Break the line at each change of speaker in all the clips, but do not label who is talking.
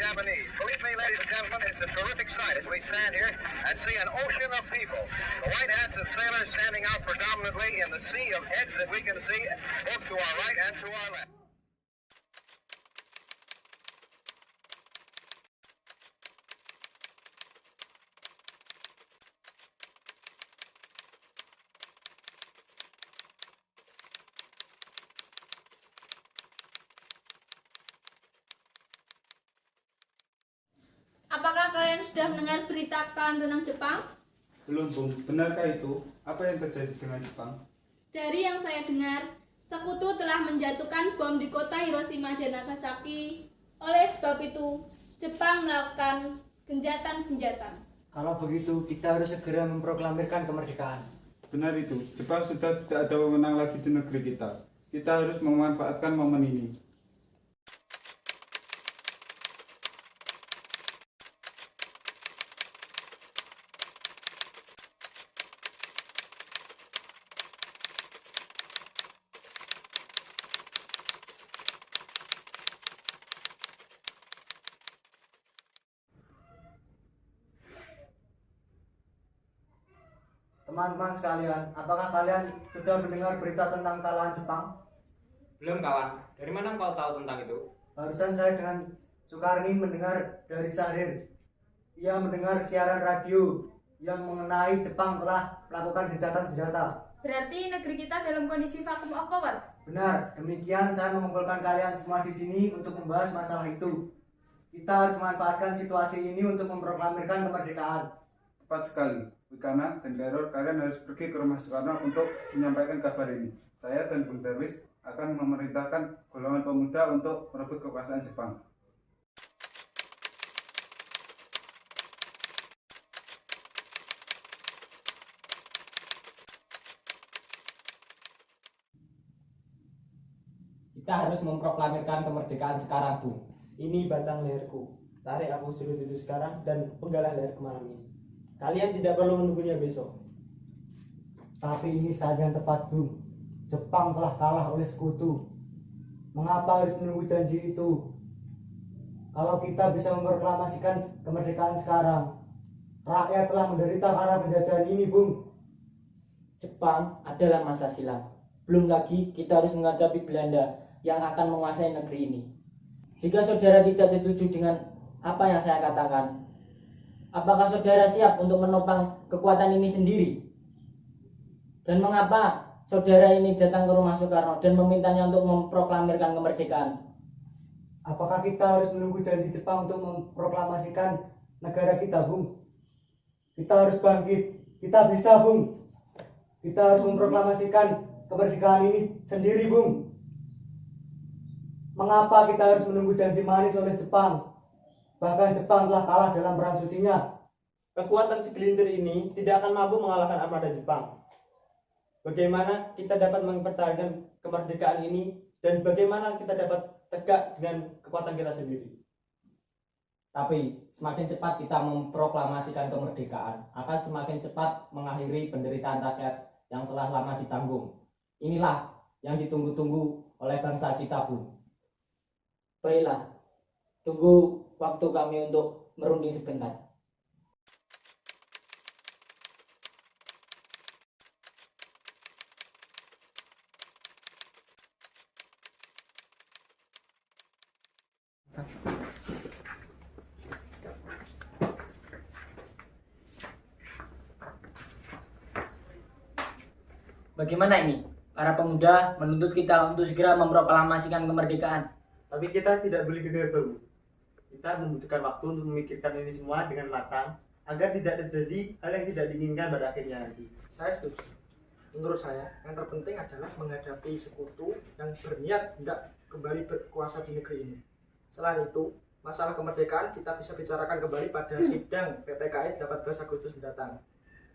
Japanese. Believe me, ladies and gentlemen, it's a terrific sight as we stand here and see an ocean of people. The white hats of sailors standing out predominantly in the sea of heads that we can see both to our right and to our left.
Apakah kalian sudah mendengar berita perang tentang Jepang?
Belum, Bung. Benarkah itu? Apa yang terjadi dengan Jepang?
Dari yang saya dengar, sekutu telah menjatuhkan bom di kota Hiroshima dan Nagasaki. Oleh sebab itu, Jepang melakukan gencatan senjata.
Kalau begitu, kita harus segera memproklamirkan kemerdekaan.
Benar itu. Jepang sudah tidak ada wewenang lagi di negeri kita. Kita harus memanfaatkan momen ini.
Teman-teman sekalian, apakah kalian sudah mendengar berita tentang kekalahan Jepang?
Belum kawan, dari mana kau tahu tentang itu?
Barusan saya dengan Sukarni mendengar dari Syahrir. Ia mendengar siaran radio yang mengenai Jepang telah melakukan gencatan senjata.
Berarti negeri kita dalam kondisi vakum of power?
Benar, demikian saya mengumpulkan kalian semua di sini untuk membahas masalah itu. Kita harus memanfaatkan situasi ini untuk memproklamirkan kemerdekaan.
Tepat sekali. Wikana dan Kairul, kalian harus pergi ke rumah Soekarno untuk menyampaikan kabar ini. Saya dan Bung Darwis akan memerintahkan golongan pemuda untuk merebut kekuasaan Jepang.
Kita harus memproklamirkan kemerdekaan sekarang, Bung.
Ini batang leherku. Tarik aku surut itu sekarang dan penggalah leherku malam ini. Kalian tidak perlu menunggunya besok.
Tapi ini saat yang tepat, Bung. Jepang telah kalah oleh sekutu. Mengapa harus menunggu janji itu? Kalau kita bisa memproklamasikan kemerdekaan sekarang, rakyat telah menderita karena penjajahan ini, Bung.
Jepang adalah masa silam. Belum lagi kita harus menghadapi Belanda yang akan menguasai negeri ini. Jika saudara tidak setuju dengan apa yang saya katakan, apakah saudara siap untuk menopang kekuatan ini sendiri? Dan mengapa saudara ini datang ke rumah Soekarno dan memintanya untuk memproklamirkan kemerdekaan?
Apakah kita harus menunggu janji Jepang untuk memproklamasikan negara kita, Bung? Kita harus bangkit. Kita bisa, Bung. Kita harus memproklamasikan kemerdekaan ini sendiri, Bung. Mengapa kita harus menunggu janji manis oleh Jepang? Bahkan Jepang telah kalah dalam perang sucinya.
Kekuatan segelintir ini tidak akan mampu mengalahkan armada Jepang. Bagaimana kita dapat mempertahankan kemerdekaan ini dan bagaimana kita dapat tegak dengan kekuatan kita sendiri?
Tapi semakin cepat kita memproklamasikan kemerdekaan, akan semakin cepat mengakhiri penderitaan rakyat yang telah lama ditanggung. Inilah yang ditunggu-tunggu oleh bangsa kita, Bu. Baiklah, tunggu waktu kami untuk merunding sebentar. Bagaimana ini? Para pemuda menuntut kita untuk segera memproklamasikan kemerdekaan.
Tapi kita tidak boleh gegabah. Kita membutuhkan waktu untuk memikirkan ini semua dengan matang agar tidak terjadi hal yang tidak diinginkan pada akhirnya nanti.
Saya setuju. Menurut saya, yang terpenting adalah menghadapi sekutu yang berniat hendak kembali berkuasa di negeri ini. Selain itu, masalah kemerdekaan kita bisa bicarakan kembali pada sidang PPKI 18 Agustus mendatang.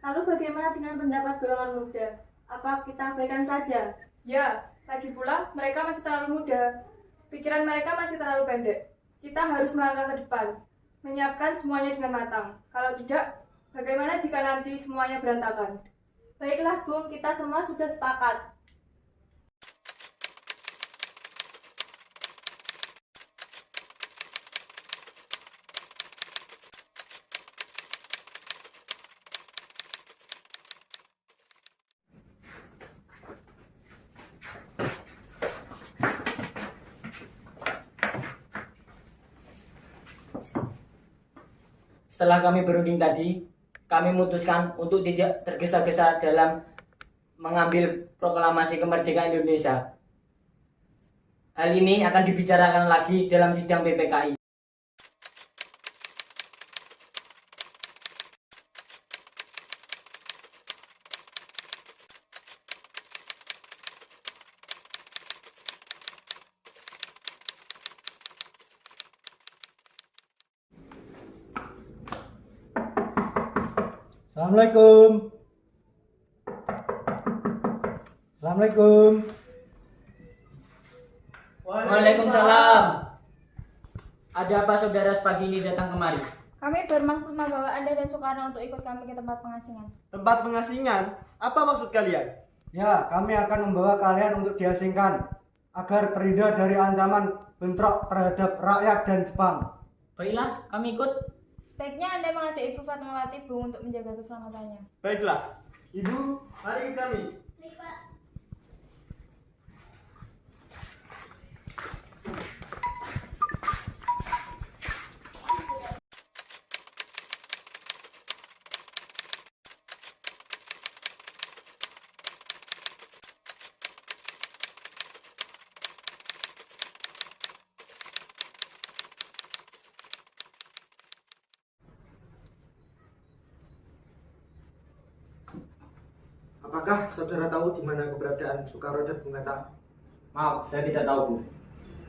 Lalu bagaimana dengan pendapat golongan muda? Apa kita abaikan saja? Ya, lagi pula mereka masih terlalu muda. Pikiran mereka masih terlalu pendek. Kita harus melangkah ke depan, menyiapkan semuanya dengan matang. Kalau tidak, bagaimana jika nanti semuanya berantakan? Baiklah, Bung, kita semua sudah sepakat.
setelah kami berunding tadi, kami memutuskan untuk tidak tergesa-gesa dalam mengambil proklamasi kemerdekaan Indonesia. Hal ini akan dibicarakan lagi dalam sidang PPKI.
Assalamualaikum. Assalamualaikum.
Waalaikumsalam. Ada apa saudara pagi ini datang kemari?
Kami bermaksud membawa Anda dan Soekarno untuk ikut kami ke tempat pengasingan.
Tempat pengasingan? Apa maksud kalian?
Ya, kami akan membawa kalian untuk diasingkan agar terhindar dari ancaman bentrok terhadap rakyat dan Jepang.
Baiklah, kami ikut.
Sebaiknya Anda mengajak Ibu Fatmawati Bung untuk menjaga keselamatannya.
Baiklah, Ibu, mari kami.
Apakah saudara tahu di mana keberadaan Soekarno dan Bung Hatta?
Maaf, saya tidak tahu, Bu.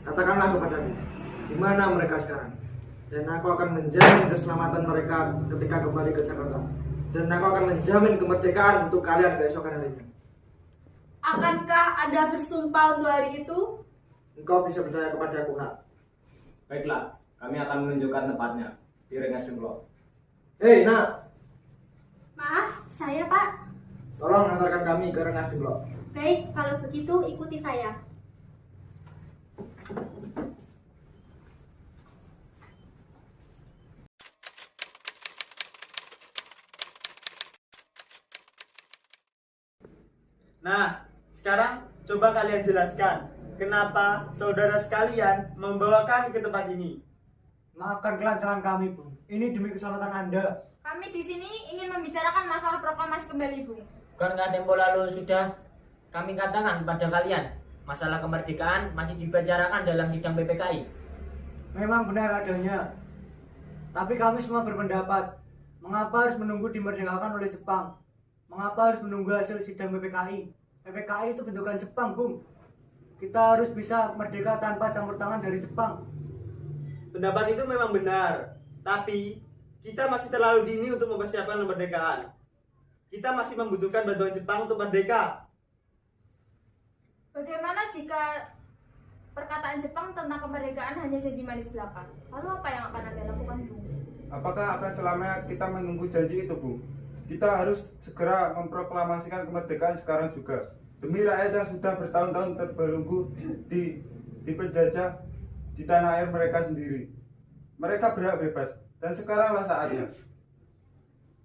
Katakanlah kepadaku, di mana mereka sekarang? Dan aku akan menjamin keselamatan mereka ketika kembali ke Jakarta. Dan aku akan menjamin kemerdekaan untuk kalian keesokan harinya.
Akankah Anda bersumpah untuk hari itu?
Engkau bisa percaya kepada aku, Nak.
Baiklah, kami akan menunjukkan tempatnya di Rengas Dengklok.
Hei, Nak,
Maaf, saya Pak.
tolong antarkan kami ke Rengas Dengklok.
Baik, kalau begitu ikuti saya.
Nah, sekarang coba kalian jelaskan kenapa saudara sekalian membawa kami ke tempat ini.
Maafkan kelancaran kami, Bung. Ini demi keselamatan Anda.
Kami di sini ingin membicarakan masalah proklamasi kembali, Bung.
Bukankah tempo lalu sudah kami katakan pada kalian, masalah kemerdekaan masih dibicarakan dalam sidang PPKI?
Memang benar adanya. Tapi kami semua berpendapat, mengapa harus menunggu dimerdekakan oleh Jepang? Mengapa harus menunggu hasil sidang PPKI? PPKI itu bentukan Jepang, Bung. Kita harus bisa merdeka tanpa campur tangan dari Jepang.
Pendapat itu memang benar, tapi kita masih terlalu dini untuk mempersiapkan kemerdekaan. Kita masih membutuhkan bantuan Jepang untuk merdeka.
Bagaimana jika perkataan Jepang tentang kemerdekaan hanya janji manis belaka? Lalu apa yang akan Anda lakukan, Bung?
Apakah akan selamanya kita menunggu janji itu, Bu? Kita harus segera memproklamasikan kemerdekaan sekarang juga. Demi rakyat yang sudah bertahun-tahun terbelenggu di penjajah di tanah air mereka sendiri. Mereka berhak bebas, dan sekaranglah saatnya.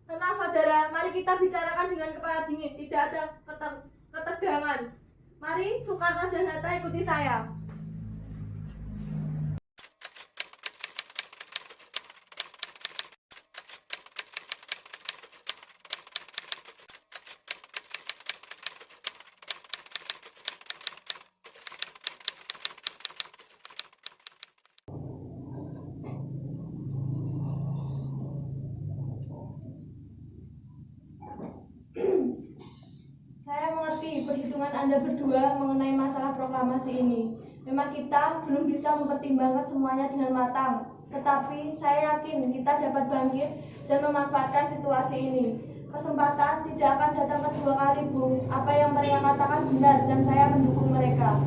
Tenang saudara, mari kita bicarakan dengan kepala dingin, tidak ada ketegangan. Mari Soekarno dan Hatta ikuti saya.
Saya mengerti perhitungan Anda berdua mengenai masalah proklamasi ini. Memang kita belum bisa mempertimbangkan semuanya dengan matang. Tetapi saya yakin kita dapat bangkit dan memanfaatkan situasi ini. Kesempatan tidak akan datang kedua kali, Bung. Apa yang mereka katakan benar dan saya mendukung mereka.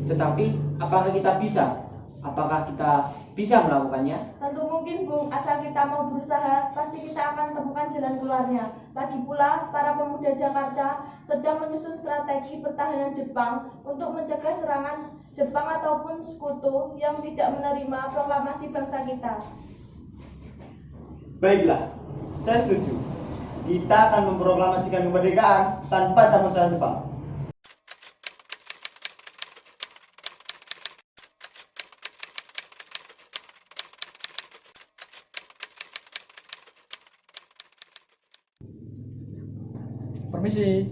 Tetapi, apakah kita bisa? Apakah kita bisa melakukannya?
Tentu mungkin, Bung. Asal kita mau berusaha, pasti kita akan temukan jalan keluarnya. Lagi pula, para pemuda Jakarta sedang menyusun strategi pertahanan Jepang untuk mencegah serangan Jepang ataupun sekutu yang tidak menerima proklamasi bangsa kita.
Baiklah, saya setuju. Kita akan memproklamasikan kemerdekaan tanpa campur tangan Jepang.
Permisi.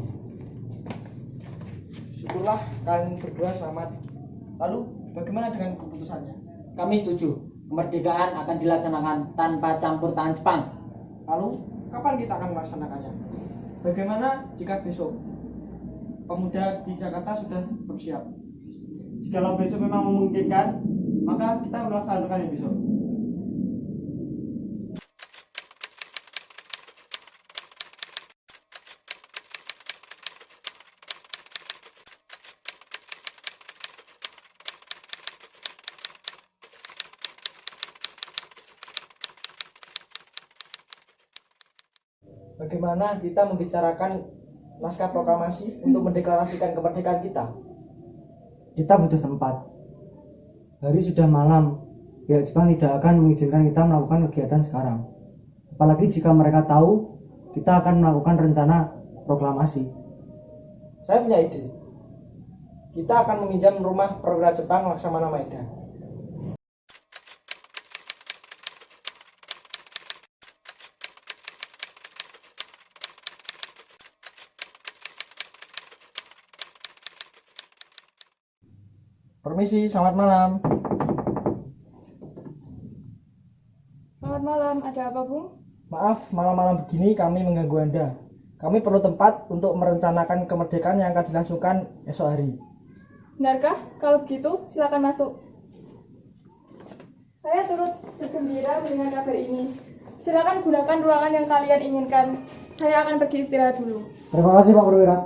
Syukurlah kalian berdua selamat. Lalu bagaimana dengan keputusannya?
Kami setuju. Kemerdekaan akan dilaksanakan tanpa campur tangan Jepang.
Lalu kapan kita akan melaksanakannya? Bagaimana jika besok pemuda di Jakarta sudah bersiap?
Jikalau besok memang memungkinkan, maka kita melaksanakannya besok.
Bagaimana kita membicarakan naskah proklamasi untuk mendeklarasikan kemerdekaan kita?
Kita butuh tempat. Hari sudah malam. Pihak Jepang tidak akan mengizinkan kita melakukan kegiatan sekarang. Apalagi jika mereka tahu kita akan melakukan rencana proklamasi.
Saya punya ide. Kita akan meminjam rumah perwira Jepang Laksamana Maeda. Permisi, selamat malam.
Selamat malam, ada apa, Bung?
Maaf, malam-malam begini kami mengganggu Anda. Kami perlu tempat untuk merencanakan kemerdekaan yang akan dilangsungkan esok hari.
Benarkah? Kalau begitu, silakan masuk. Saya turut bergembira mendengar kabar ini. Silakan gunakan ruangan yang kalian inginkan. Saya akan pergi istirahat dulu.
Terima kasih Pak Perwira.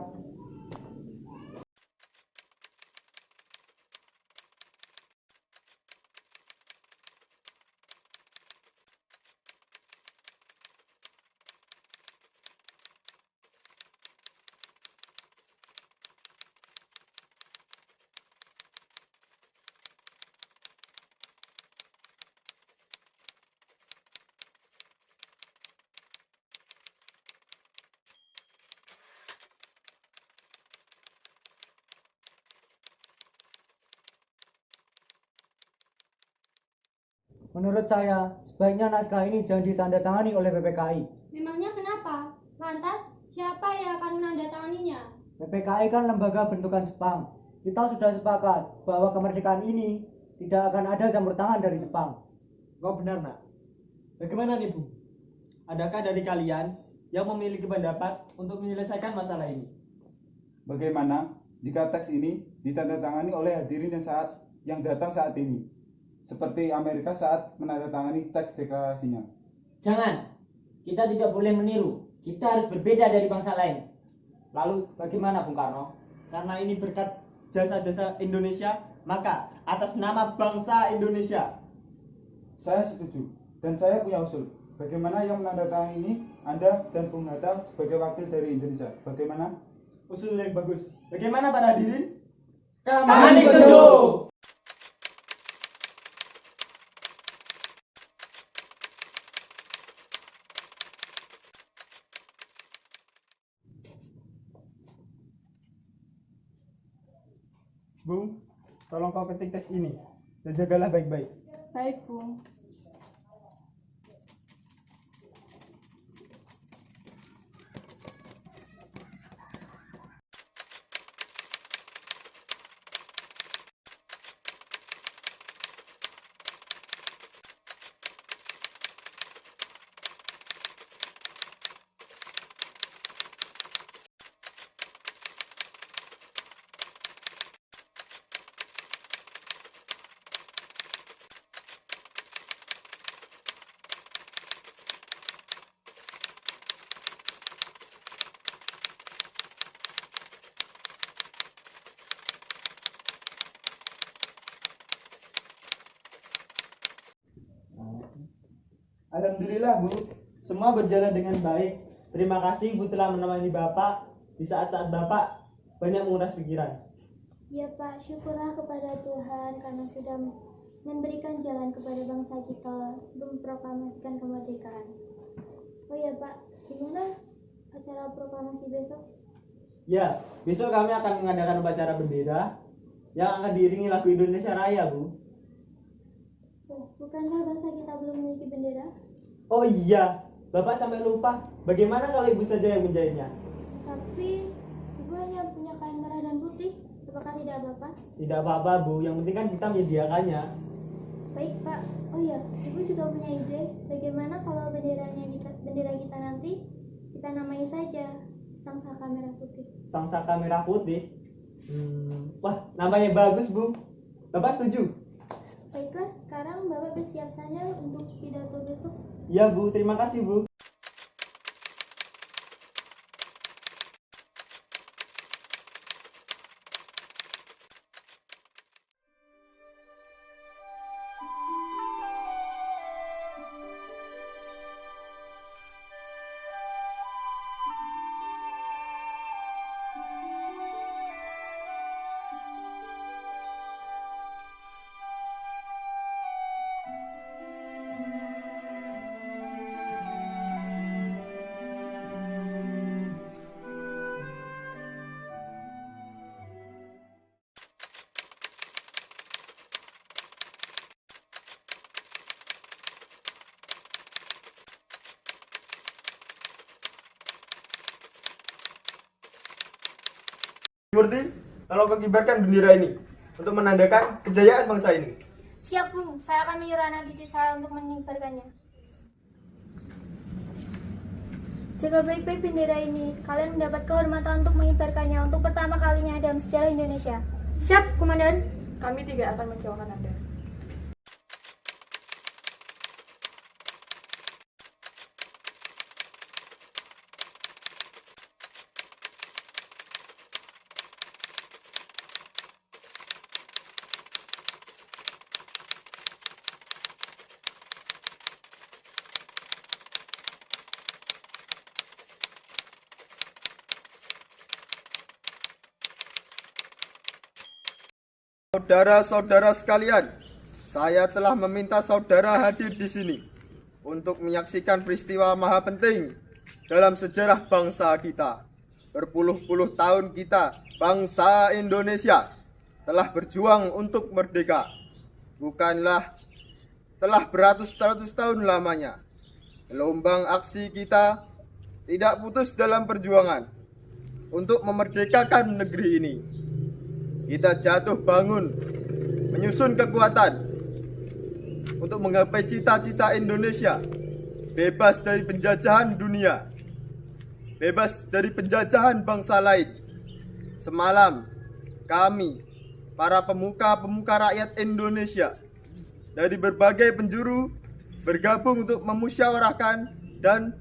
Menurut saya, sebaiknya naskah ini jangan ditandatangani oleh PPKI.
Memangnya kenapa? Lantas, siapa yang akan menandatanganinya?
PPKI kan lembaga bentukan Jepang. Kita sudah sepakat bahwa kemerdekaan ini tidak akan ada campur tangan dari Jepang.
Kau benar, Nak. Bagaimana nih, Bu? Adakah dari kalian yang memiliki pendapat untuk menyelesaikan masalah ini?
Bagaimana jika teks ini ditandatangani oleh hadirin yang datang saat ini? Seperti Amerika saat menandatangani teks deklarasinya.
Jangan. Kita tidak boleh meniru. Kita harus berbeda dari bangsa lain. Lalu bagaimana Bung Karno?
Karena ini berkat jasa-jasa Indonesia, maka atas nama bangsa Indonesia.
Saya setuju. Dan saya punya usul. Bagaimana yang menandatangani ini Anda dan Bung Hatta sebagai wakil dari Indonesia? Bagaimana?
Usul yang bagus. Bagaimana para hadirin?
Kami setuju.
Bung, tolong kau ketik teks ini dan jagalah baik-baik.
Baik, Bung.
Alhamdulillah, Bu. Semua berjalan dengan baik. Terima kasih Bu telah menemani Bapak di saat-saat Bapak banyak menguras pikiran.
Ya Pak, syukurlah kepada Tuhan karena sudah memberikan jalan kepada bangsa kita memproklamasikan kemerdekaan. Oh ya Pak, gimana acara proklamasi besok?
Ya, besok kami akan mengadakan upacara bendera yang akan diiringi lagu Indonesia Raya, Bu.
Oh, bukankah bangsa kita belum memiliki bendera?
Oh iya, Bapak sampai lupa. Bagaimana kalau Ibu saja yang menjahitnya?
Tapi ibu hanya punya kain merah dan putih. Apakah tidak apa-apa?
Tidak apa-apa, Bu. Yang penting kan kita menyediakannya.
Baik, Pak. Oh iya, ibu juga punya ide. Bagaimana kalau bendera kita nanti kita namai saja Sang Saka Merah Putih.
Sang Saka Merah Putih. Wah, namanya bagus, Bu. Bapak setuju?
Baiklah, sekarang Bapak bersiap saja untuk pidato besok.
Ya, Bu. Terima kasih, Bu.
Murti, tolong kau kibarkan bendera ini untuk menandakan kejayaan bangsa ini.
Siap, Bu. Saya akan menyuruh anak didik saya untuk mengibarkannya. Jaga baik-baik bendera ini. Kalian mendapat kehormatan untuk mengibarkannya untuk pertama kalinya dalam sejarah Indonesia.
Siap, Komandan. Kami tidak akan mengecewakan Anda.
Saudara-saudara sekalian, saya telah meminta saudara hadir di sini untuk menyaksikan peristiwa maha penting dalam sejarah bangsa kita. Berpuluh-puluh tahun kita, bangsa Indonesia, telah berjuang untuk merdeka. Bukanlah telah beratus-ratus tahun lamanya. Gelombang aksi kita tidak putus dalam perjuangan untuk memerdekakan negeri ini. Kita jatuh bangun, menyusun kekuatan untuk menggapai cita-cita Indonesia, bebas dari penjajahan dunia, bebas dari penjajahan bangsa lain. Semalam, kami, para pemuka-pemuka rakyat Indonesia, dari berbagai penjuru, bergabung untuk memusyawarahkan, dan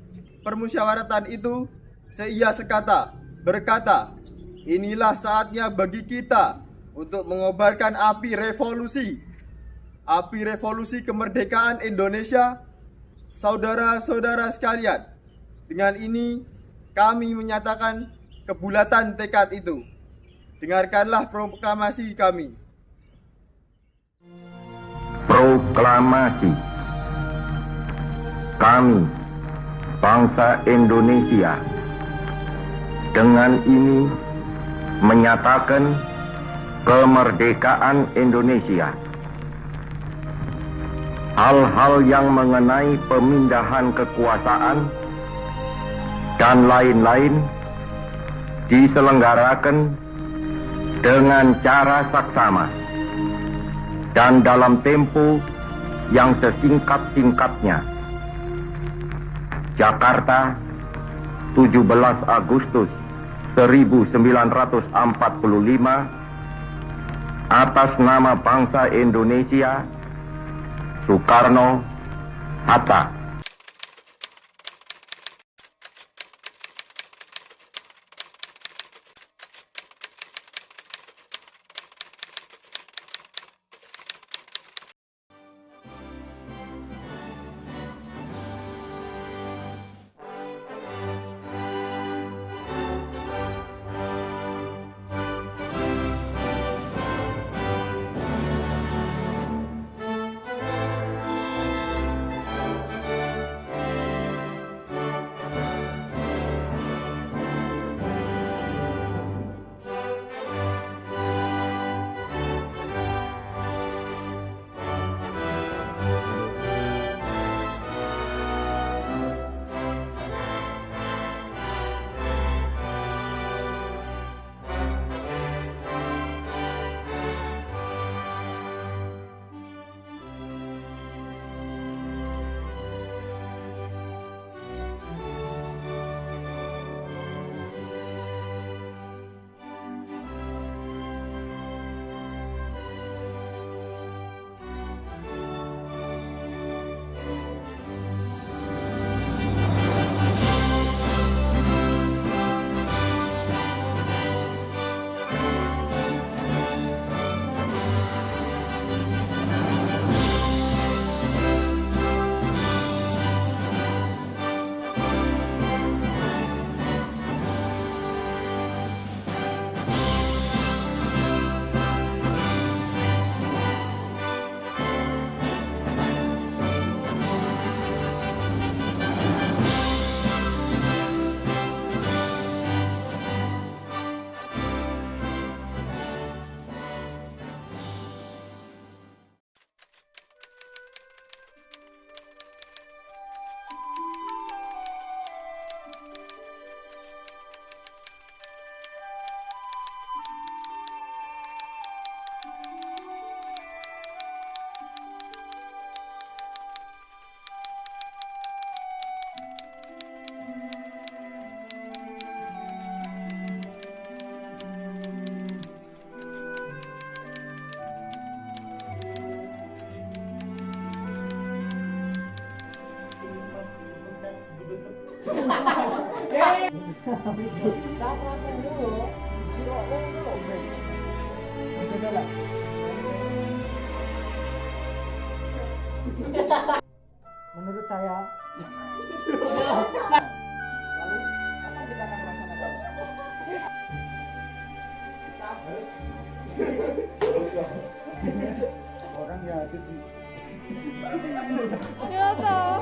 permusyawaratan itu seia sekata, berkata, inilah saatnya bagi kita untuk mengobarkan api revolusi kemerdekaan Indonesia. Saudara-saudara sekalian, dengan ini kami menyatakan kebulatan tekad itu. Dengarkanlah proklamasi kami.
Proklamasi. Kami, bangsa Indonesia, dengan ini menyatakan kemerdekaan Indonesia. Hal-hal yang mengenai pemindahan kekuasaan dan lain-lain diselenggarakan dengan cara saksama dan dalam tempo yang sesingkat-singkatnya. Jakarta, 17 Agustus 1945, atas nama bangsa Indonesia, Soekarno Hatta.
Menjagalah.
Menurut saya,
Lalu, apa yang kita akan melaksanakan? Kita harus
Orang ya itu
Ya toh.